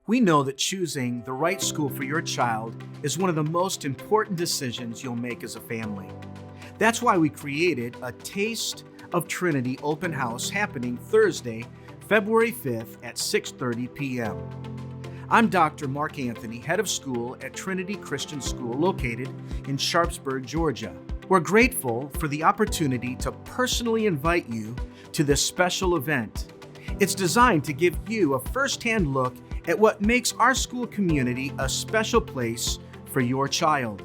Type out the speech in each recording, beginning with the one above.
We know that choosing the right school for your child is one of the most important decisions you'll make as a family. That's why we created a Taste of Trinity open house happening Thursday, February 5th at 6:30 p.m. I'm Dr. Mark Anthony, head of school at Trinity Christian School located in Sharpsburg, Georgia. We're grateful for the opportunity to personally invite you to this special event. It's designed to give you a firsthand look at what makes our school community a special place for your child.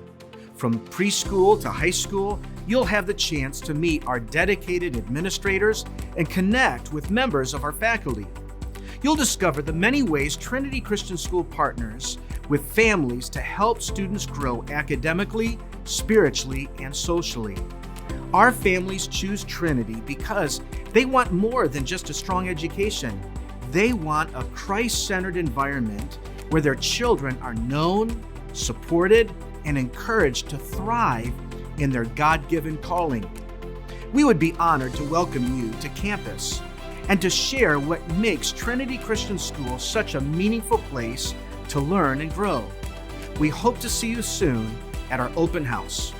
From preschool to high school, you'll have the chance to meet our dedicated administrators and connect with members of our faculty. You'll discover the many ways Trinity Christian School partners with families to help students grow academically, spiritually, and socially. Our families choose Trinity because they want more than just a strong education. They want a Christ-centered environment where their children are known, supported, and encouraged to thrive in their God-given calling. We would be honored to welcome you to campus and to share what makes Trinity Christian School such a meaningful place to learn and grow. We hope to see you soon at our open house.